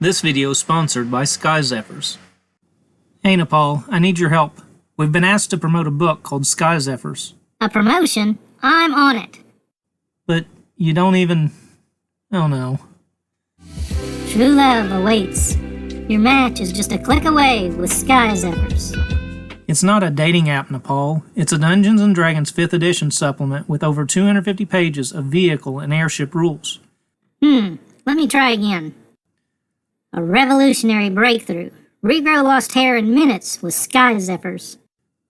This video is sponsored by Zephyrs. Hey Nepal, I need your help. We've been asked to promote a book called Zephyrs. A promotion? I'm on it. But you don't even... Oh no. True love awaits. Your match is just a click away with Zephyrs. It's not a dating app, Nepal. It's a Dungeons & Dragons 5th edition supplement with over 250 pages of vehicle and airship rules. Let me try again. A revolutionary breakthrough. Regrow lost hair in minutes with Zephyrs.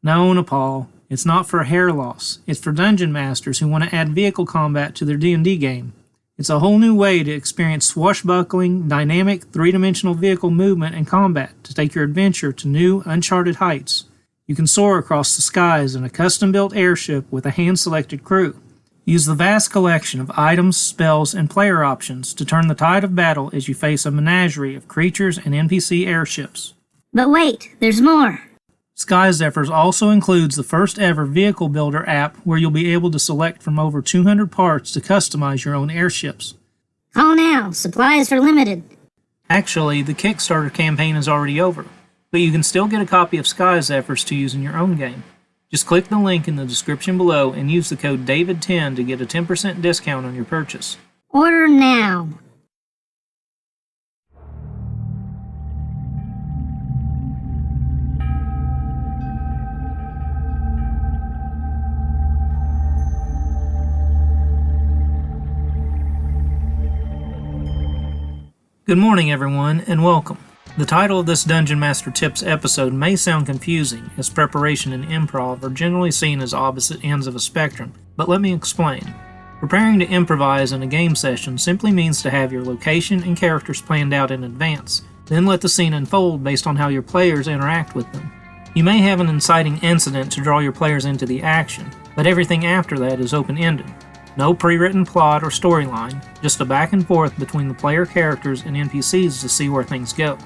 No, Nepal. It's not for hair loss. It's for dungeon masters who want to add vehicle combat to their D&D game. It's a whole new way to experience swashbuckling, dynamic, three-dimensional vehicle movement and combat to take your adventure to new, uncharted heights. You can soar across the skies in a custom-built airship with a hand-selected crew. Use the vast collection of items, spells, and player options to turn the tide of battle as you face a menagerie of creatures and NPC airships. But wait, there's more. Zephyrs also includes the first ever vehicle builder app where you'll be able to select from over 200 parts to customize your own airships. Call now, supplies are limited. Actually, the Kickstarter campaign is already over, but you can still get a copy of Zephyrs to use in your own game. Just click the link in the description below and use the code DAVID10 to get a 10% discount on your purchase. Order now. Good morning everyone, and welcome. The title of this Dungeon Master Tips episode may sound confusing, as preparation and improv are generally seen as opposite ends of a spectrum, but let me explain. Preparing to improvise in a game session simply means to have your location and characters planned out in advance, then let the scene unfold based on how your players interact with them. You may have an inciting incident to draw your players into the action, but everything after that is open-ended. No pre-written plot or storyline, just a back and forth between the player characters and NPCs to see where things go.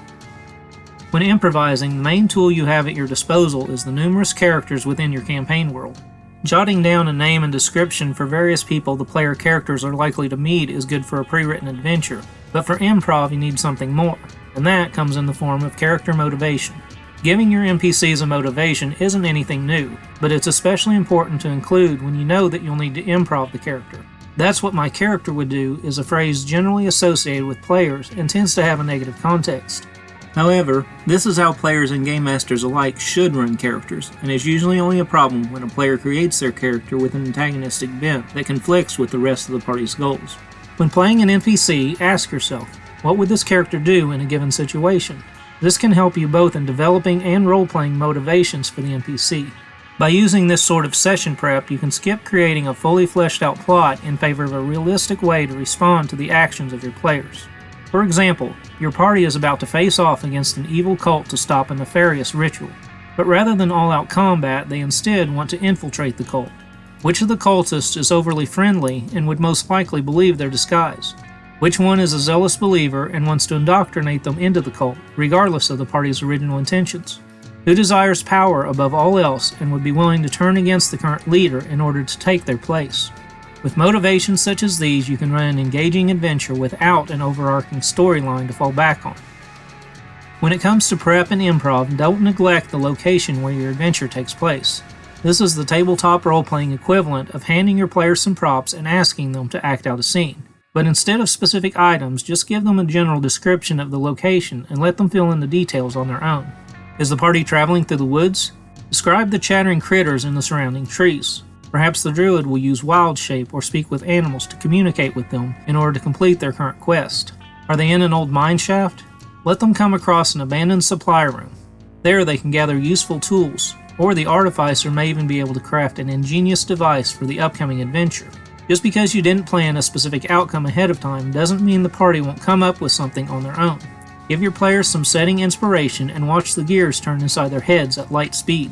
When improvising, the main tool you have at your disposal is the numerous characters within your campaign world. Jotting down a name and description for various people the player characters are likely to meet is good for a pre-written adventure, but for improv you need something more, and that comes in the form of character motivation. Giving your NPCs a motivation isn't anything new, but it's especially important to include when you know that you'll need to improv the character. That's what my character would do is a phrase generally associated with players and tends to have a negative context. However, this is how players and game masters alike should run characters, and is usually only a problem when a player creates their character with an antagonistic bent that conflicts with the rest of the party's goals. When playing an NPC, ask yourself, what would this character do in a given situation? This can help you both in developing and role-playing motivations for the NPC. By using this sort of session prep, you can skip creating a fully fleshed out plot in favor of a realistic way to respond to the actions of your players. For example, your party is about to face off against an evil cult to stop a nefarious ritual, but rather than all-out combat, they instead want to infiltrate the cult. Which of the cultists is overly friendly and would most likely believe their disguise? Which one is a zealous believer and wants to indoctrinate them into the cult, regardless of the party's original intentions? Who desires power above all else and would be willing to turn against the current leader in order to take their place? With motivations such as these, you can run an engaging adventure without an overarching storyline to fall back on. When it comes to prep and improv, don't neglect the location where your adventure takes place. This is the tabletop role-playing equivalent of handing your players some props and asking them to act out a scene. But instead of specific items, just give them a general description of the location and let them fill in the details on their own. Is the party traveling through the woods? Describe the chattering critters in the surrounding trees. Perhaps the druid will use wild shape or speak with animals to communicate with them in order to complete their current quest. Are they in an old mine shaft? Let them come across an abandoned supply room. There they can gather useful tools, or the artificer may even be able to craft an ingenious device for the upcoming adventure. Just because you didn't plan a specific outcome ahead of time doesn't mean the party won't come up with something on their own. Give your players some setting inspiration and watch the gears turn inside their heads at light speed.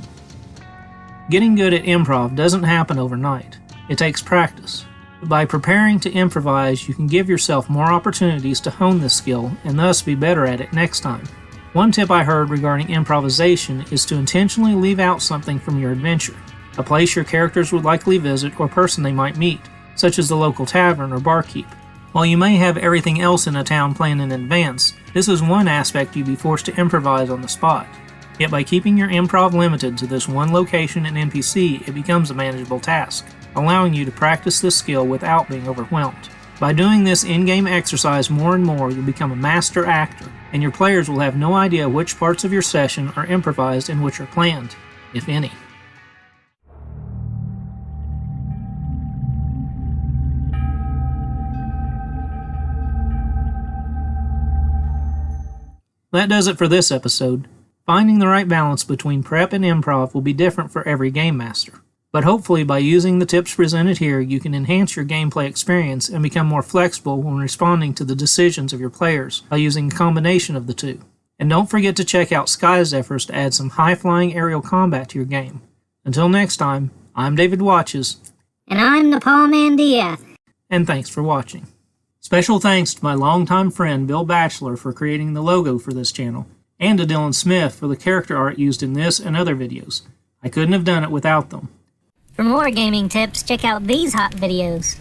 Getting good at improv doesn't happen overnight. It takes practice. But by preparing to improvise, you can give yourself more opportunities to hone this skill and thus be better at it next time. One tip I heard regarding improvisation is to intentionally leave out something from your adventure, a place your characters would likely visit or person they might meet, such as the local tavern or barkeep. While you may have everything else in a town planned in advance, this is one aspect you'd be forced to improvise on the spot. Yet by keeping your improv limited to this one location and NPC, it becomes a manageable task, allowing you to practice this skill without being overwhelmed. By doing this in-game exercise more and more, you'll become a master actor, and your players will have no idea which parts of your session are improvised and which are planned, if any. That does it for this episode. Finding the right balance between prep and improv will be different for every game master. But hopefully by using the tips presented here, you can enhance your gameplay experience and become more flexible when responding to the decisions of your players by using a combination of the two. And don't forget to check out Sky Zephyrs to add some high-flying aerial combat to your game. Until next time, I'm David Watches. And I'm Nepal Man Diath. And thanks for watching. Special thanks to my longtime friend Bill Batchelor for creating the logo for this channel, and to Dylan Smith for the character art used in this and other videos. I couldn't have done it without them. For more gaming tips, check out these hot videos.